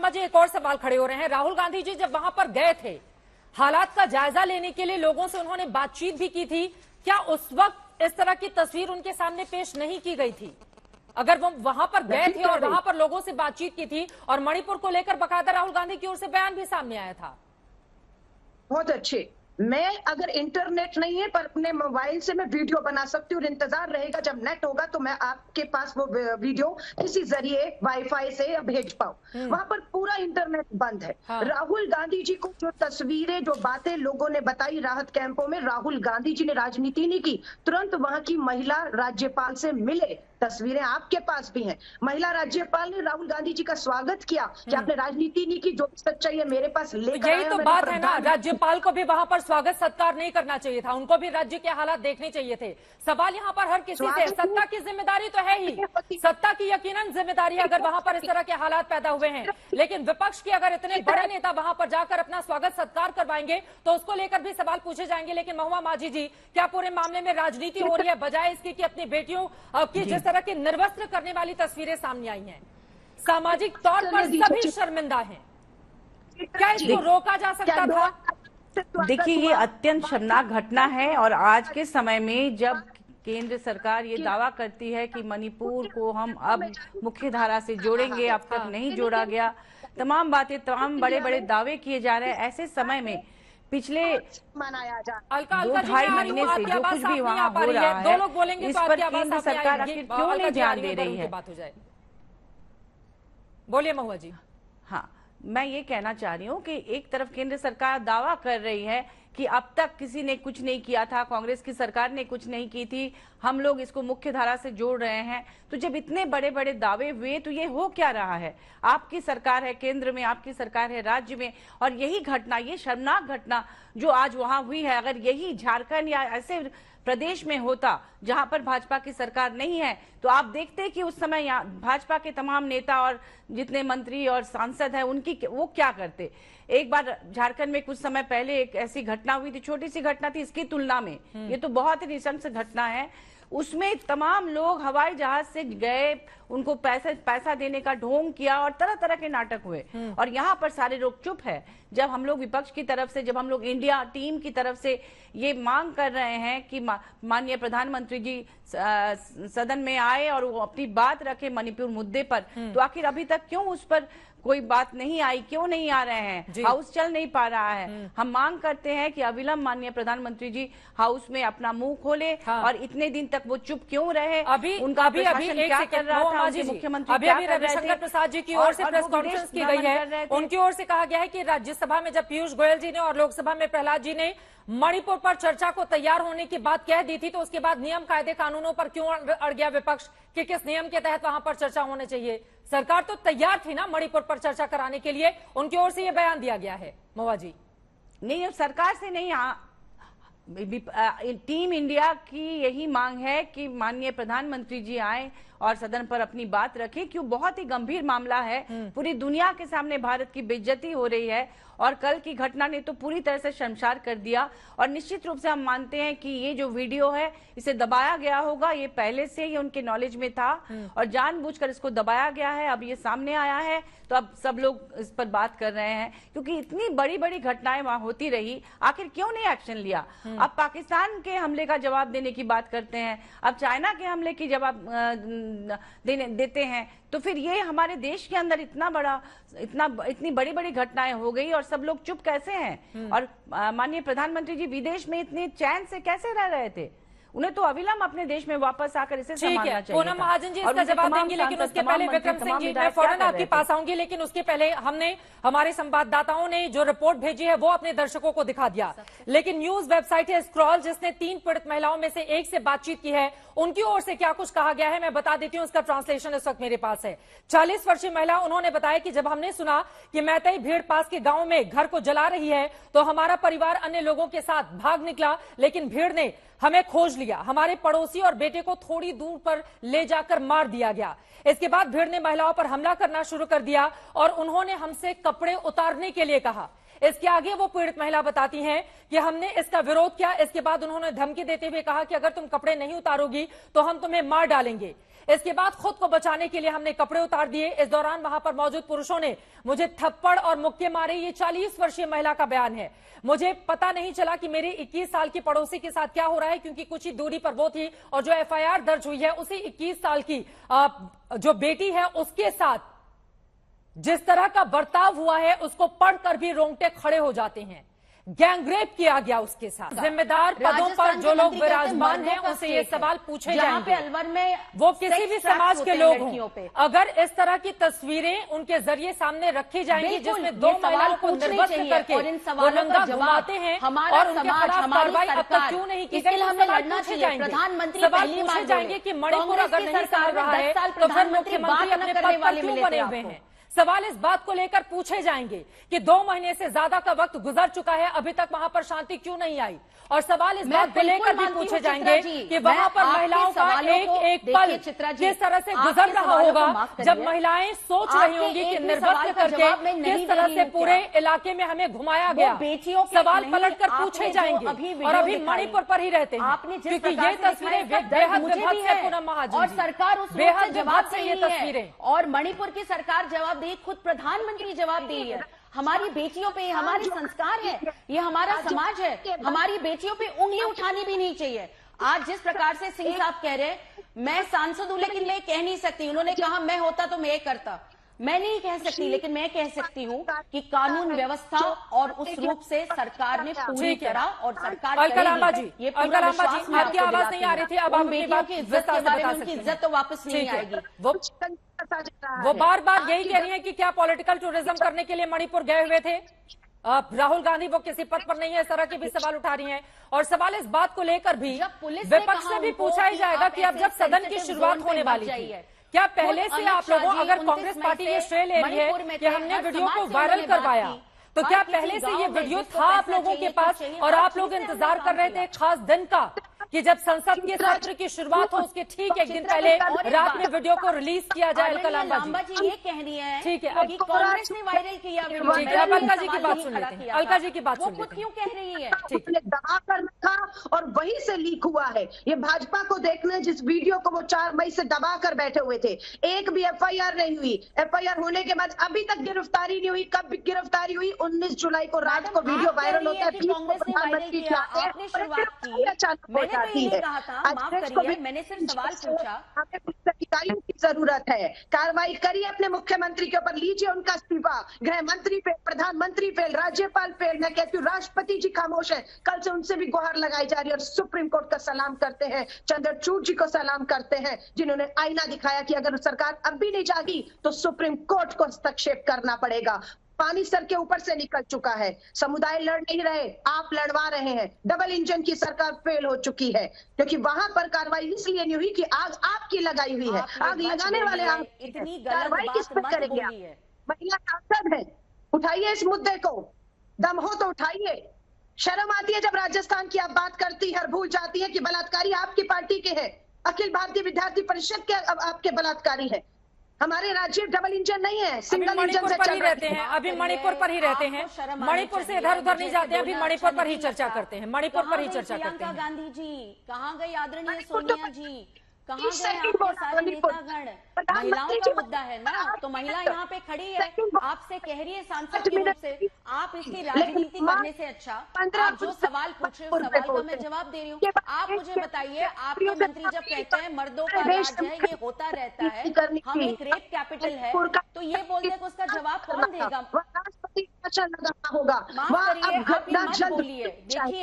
शर्मा जी, एक और सवाल खड़े हो रहे हैं। राहुल गांधी जी जब वहां पर गए थे, हालात का जायजा लेने के लिए लोगों से उन्होंने बातचीत भी की थी, क्या उस वक्त इस तरह की तस्वीर उनके सामने पेश नहीं की गई थी? अगर वो वहां पर गए थे और वहां पर लोगों से बातचीत की थी और मणिपुर को लेकर बकायदा राहुल गांधी की ओर से बयान भी सामने आया था। बहुत अच्छे। मैं अगर इंटरनेट नहीं है पर अपने मोबाइल से मैं वीडियो बना सकती हूँ और इंतजार रहेगा जब नेट होगा तो मैं आपके पास वो वीडियो किसी जरिए वाईफाई से भेज पाऊं। वहां पर पूरा इंटरनेट बंद है। हाँ। राहुल गांधी जी को जो तस्वीरें जो बातें लोगों ने बताई राहत कैंपों में, राहुल गांधी जी ने राजनीति नहीं की, तुरंत वहां की महिला राज्यपाल से मिले। तस्वीरें आपके पास भी हैं। महिला राज्यपाल ने राहुल गांधी जी का स्वागत किया कि आपने राजनीति नहीं की, जो सच्चाई है मेरे पास लेकर यही तो बात है ना, राज्यपाल को भी वहां पर स्वागत सत्कार नहीं करना चाहिए था, उनको भी राज्य के हालात देखने चाहिए थे। सवाल यहाँ पर हर किसी से, सत्ता की जिम्मेदारी तो है ही, सत्ता की यकीनन जिम्मेदारी है अगर वहां पर इस तरह के हालात पैदा हुए हैं, लेकिन विपक्ष के अगर इतने बड़े नेता वहां पर जाकर अपना स्वागत सत्कार करवाएंगे तो उसको लेकर भी सवाल पूछे जाएंगे। लेकिन महुआ माझी जी, क्या पूरे मामले में राजनीति हो रही है बजाय इसकी कि अपनी बेटियों की जिस तरह की निर्वस्त्र करने वाली तस्वीरें सामने आई हैं? सामाजिक तौर पर सभी शर्मिंदा हैं, क्या इसको रोका जा सकता था? देखिए, ये अत्यंत शर्मनाक घटना है और आज के समय में जब केंद्र सरकार ये दावा करती है कि मणिपुर को हम अब मुख्य धारा से जोड़ेंगे, अब तक नहीं जोड़ा गया, तमाम बातें, तमाम बड़े बड़े दावे किए जा रहे हैं, ऐसे समय में पिछले 2-2.5 महीने से जो कुछ भी वहाँ हो रहा है, इस पर केंद्र सरकार आखिर क्यों नहीं ध्यान दे रही है? बोलिए महुआ जी। हाँ, मैं ये कहना चाह रही हूँ कि एक तरफ केंद्र सरकार दावा कर रही है कि अब तक किसी ने कुछ नहीं किया था, कांग्रेस की सरकार ने कुछ नहीं की थी, हम लोग इसको मुख्य धारा से जोड़ रहे हैं। तो जब इतने बड़े बड़े दावे हुए तो ये हो क्या रहा है? आपकी सरकार है केंद्र में, आपकी सरकार है राज्य में, और यही घटना, ये शर्मनाक घटना जो आज वहां हुई है, अगर यही झारखंड या ऐसे प्रदेश में होता जहां पर भाजपा की सरकार नहीं है, तो आप देखते कि उस समय यहाँ भाजपा के तमाम नेता और जितने मंत्री और सांसद हैं उनकी वो क्या करते। एक बार झारखंड में कुछ समय पहले एक ऐसी घटना हुई थी, छोटी सी घटना थी, इसकी तुलना में ये तो बहुत ही नृशंस घटना है। उसमें तमाम लोग हवाई जहाज से गए, उनको पैसा देने का ढोंग किया और तरह तरह के नाटक हुए, और यहाँ पर सारे लोग चुप है। जब हम लोग विपक्ष की तरफ से, जब हम लोग इंडिया टीम की तरफ से ये मांग कर रहे हैं कि माननीय प्रधानमंत्री जी सदन में आए और वो अपनी बात रखे मणिपुर मुद्दे पर, तो आखिर अभी तक क्यों उस पर कोई बात नहीं आई, क्यों नहीं आ रहे हैं? हाउस चल नहीं पा रहा है। हम मांग करते हैं कि अविलंब माननीय प्रधानमंत्री जी हाउस में अपना मुंह खोले। और इतने दिन तक वो चुप क्यों रहे? अभी उनका अभी क्या कर रहा था, मुख्यमंत्री अभी रविशंकर प्रसाद जी की ओर से प्रेस कॉन्फ्रेंस की गई है, उनकी ओर से कहा गया है कि राज्यसभा में जब पीयूष गोयल जी ने और लोकसभा में प्रहलाद जी ने मणिपुर पर चर्चा को तैयार होने की बात कह दी थी, तो उसके बाद नियम कायदे कानूनों पर क्यों अड़ गया विपक्ष कि किस नियम के तहत वहां पर चर्चा होनी चाहिए? सरकार तो तैयार थी ना मणिपुर पर चर्चा कराने के लिए, उनकी ओर से यह बयान दिया गया है। महुआ जी, नहीं, सरकार से नहीं, टीम इंडिया की यही मांग है कि माननीय प्रधानमंत्री जी आए और सदन पर अपनी बात रखें, क्यों बहुत ही गंभीर मामला है। पूरी दुनिया के सामने भारत की बेइज्जती हो रही है और कल की घटना ने तो पूरी तरह से शर्मसार कर दिया। और निश्चित रूप से हम मानते हैं कि ये जो वीडियो है इसे दबाया गया होगा, ये पहले से ही उनके नॉलेज में था और जानबूझकर इसको दबाया गया है। अब ये सामने आया है तो अब सब लोग इस पर बात कर रहे हैं, क्योंकि इतनी बड़ी बड़ी घटनाएं वहां होती रही, आखिर क्यों नहीं एक्शन लिया? अब पाकिस्तान के हमले का जवाब देने की बात करते हैं, अब चाइना के हमले की जवाब देते हैं, तो फिर ये हमारे देश के अंदर इतनी बड़ी बड़ी घटनाएं हो गई और सब लोग चुप कैसे हैं? और माननीय प्रधानमंत्री जी विदेश में इतने चैन से कैसे रह रहे थे? उन्हें तो अविलंब अपने देश में वापस आकर इसे संभालना चाहिए। पूनम महाजन जी इसका जवाब देंगी, लेकिन उसके पहले विक्रम सिंह जी, मैं फौरन आपके पास आऊंगी, लेकिन उसके पहले हमारे संवाददाताओं ने जो रिपोर्ट भेजी है वो अपने दर्शकों को दिखा दिया। लेकिन न्यूज वेबसाइट है स्क्रॉल, जिसने 3 पीड़ित महिलाओं में से एक से बातचीत की है, उनकी ओर से क्या कुछ कहा गया है मैं बता देती हूँ। उसका ट्रांसलेशन इस वक्त मेरे पास है। 40 वर्षीय महिला, उन्होंने बताया कि जब हमने सुना कि मैतई भीड़ पास के गांव में घर को जला रही है तो हमारा परिवार अन्य लोगों के साथ भाग निकला, लेकिन भीड़ ने हमें खोज लिया, हमारे पड़ोसी और बेटे को थोड़ी दूर पर ले जाकर मार दिया गया। इसके बाद भीड़ ने महिलाओं पर हमला करना शुरू कर दिया और उन्होंने हमसे कपड़े उतारने के लिए कहा। इसके आगे वो पीड़ित महिला बताती हैं कि हमने इसका विरोध किया। इसके बाद उन्होंने धमकी देते हुए कहा कि अगर तुम कपड़े नहीं उतारोगी तो हम तुम्हें मार डालेंगे। इसके बाद खुद को बचाने के लिए हमने कपड़े उतार दिए। इस दौरान वहां पर मौजूद पुरुषों ने मुझे थप्पड़ और मुक्के मारे। ये 40 वर्षीय महिला का बयान है। मुझे पता नहीं चला कि मेरी 21 साल की पड़ोसी के साथ क्या हो रहा है, क्योंकि कुछ ही दूरी पर वो थी और जो एफआईआर दर्ज हुई है उसी 21 साल की जो बेटी है उसके साथ जिस तरह का बर्ताव हुआ है उसको पढ़कर भी रोंगटे खड़े हो जाते हैं। गैंगरेप किया गया उसके साथ। जिम्मेदार पदों पर जो लोग विराजमान हैं उनसे ये सवाल पूछे जाएंगे। अलवर में वो किसी भी समाज के लोग हों, अगर इस तरह की तस्वीरें उनके जरिए सामने रखी जाएंगी जिसमें दो महिलाओं को निर्वस्त्र करके वो नंगा घुमाते हैं और उनके खिलाफ कार्रवाई अब तक क्यों नहीं की गई, सवाल पूछे जाएंगे। सवाल पूछे जाएंगे कि मणिपुर अगर नहीं संभल रहा है तो फिर मुख्यमंत्री अपने पद पर क्यों बने हुए हैं। सवाल इस बात को लेकर पूछे जाएंगे कि 2 महीने से ज्यादा का वक्त गुजर चुका है, अभी तक वहां पर शांति क्यों नहीं आई। और सवाल इस बात को लेकर भी पूछे जाएंगे कि वहां पर महिलाओं का एक एक पल किस तरह से गुजर रहा होगा जब महिलाएं सोच रही होंगी कि निर्वस्त्र करके किस तरह से पूरे इलाके में हमें घुमाया गया। सवाल पलट कर पूछे जाएंगे। और अभी मणिपुर पर ही रहते हैं क्योंकि ये तस्वीरें बेहद विभत्स है। पूनम महाजन और सरकार उस बेहद विभत्स है ये तस्वीरें। और मणिपुर की सरकार जवाब दे, खुद प्रधानमंत्री जवाब दी है। हमारी बेटियों पे हमारे संस्कार है, ये हमारा समाज है, हमारी बेटियों पे उंगली उठानी भी नहीं चाहिए। आज जिस प्रकार से सिंह साहब कह रहे हैं, मैं सांसद हूं लेकिन मैं कह नहीं सकती। उन्होंने कहा मैं होता तो मैं करता, मैं नहीं कह सकती, लेकिन मैं कह सकती हूँ कि कानून व्यवस्था और उस रूप से सरकार ने पूरी तरह और सरकार अलका जी, ये आपकी आवाज नहीं आ रही थी, अब आप बेटियों की इज्जत के बारे में, उनकी इज्जत तो वापस नहीं आएगी। वो बार बार यही कह रही है कि क्या पॉलिटिकल टूरिज्म करने के लिए मणिपुर गए हुए थे राहुल गांधी, वो किसी पद पर नहीं है, इस तरह के भी सवाल उठा रही हैं। और सवाल इस बात को लेकर भी विपक्ष से भी पूछा ही जाएगा कि अब जब सदन की शुरुआत होने वाली थी, क्या पहले से आप लोगों, अगर कांग्रेस पार्टी ये श्रेय ले रही है कि हमने वीडियो को वायरल करवाया, तो क्या पहले से ये वीडियो था आप लोगों के पास और आप लोग इंतजार कर रहे थे एक खास दिन का कि जब संसद के सत्र की शुरुआत हो उसके ठीक एक दिन पहले रात में वीडियो को रिलीज किया जाए? अलका लांबा जी ये कह रही है ठीक है, अभी कांग्रेस ने वायरल किया, ठीक है, अब अलका जी की बात सुन लेते हैं। अलका जी की बात सुन लेते हैं, क्यों कह रही है? ठीक है, दबा कर रखा और वहीं से लीक हुआ है। ये भाजपा को देखना, जिस वीडियो को वो 4 मई से दबा कर बैठे हुए थे, एक भी एफआईआर नहीं हुई। एफआईआर होने के बाद अभी तक गिरफ्तारी नहीं हुई। कब गिरफ्तारी हुई? 19 जुलाई को रात को वीडियो वायरल होता है, प्रधानमंत्री मैंने सिर्फ सवाल पूछा। अधिकारियों की जरूरत है, कार्रवाई करिए अपने मुख्यमंत्री के ऊपर, लीजिए उनका इस्तीफा। गृह मंत्री फेल, प्रधानमंत्री फेल, राज्यपाल फेल, मैं कहती हूँ राष्ट्रपति जी खामोश है। कल से उनसे भी गुहार लगाई जा रही है और सुप्रीम कोर्ट का सलाम करते हैं, चंद्रचूड़ जी को सलाम करते हैं जिन्होंने आईना दिखाया कि अगर सरकार अब भी नहीं जागी तो सुप्रीम कोर्ट को हस्तक्षेप करना पड़ेगा। पानी सर के ऊपर से निकल चुका है, समुदाय लड़ नहीं रहे, आप लड़वा रहे हैं। डबल इंजन की सरकार फेल हो चुकी है क्योंकि वहां पर कार्रवाई इसलिए नहीं हुई कि आग आपकी लगाई हुई है, आग लगाने वाले आप, कार्रवाई किस पे करेंगे? महिला सांसद है, उठाइए इस मुद्दे को, दम हो तो उठाइए। शर्म आती है जब राजस्थान की आप बात करती है और भूल जाती है कि बलात्कारी आपकी पार्टी के हैं, अखिल भारतीय विद्यार्थी परिषद के आपके बलात्कारी है। हमारे राज्य डबल इंजन नहीं है, सिंगल इंजन से चल रहते हैं। अभी मणिपुर पर ही रहते हैं, मणिपुर से इधर उधर नहीं जाते, अभी मणिपुर पर ही चर्चा करते हैं, मणिपुर पर ही चर्चा करते हैं। गांधी जी कहाँ गई? आदरणीय सोनिया जी कहाँ गए? आपके सारे नेतागण, महिलाओं का मुद्दा है ना, तो महिला यहाँ पे खड़ी है, आपसे कह रही है सांसद के रूप से, आप इसकी राजनीति करने से अच्छा आप जो सवाल पूछे उस सवाल का मैं जवाब दे रही हूँ। आप मुझे बताइए, आपके मंत्री जब कहते हैं मर्दों का राज है, ये होता रहता है, हम एक रेप कैपिटल है, तो ये बोलने को उसका जवाब कौन देगा? राष्ट्रपति होगा, माफ करिए, आप मत बोलिए। देखिए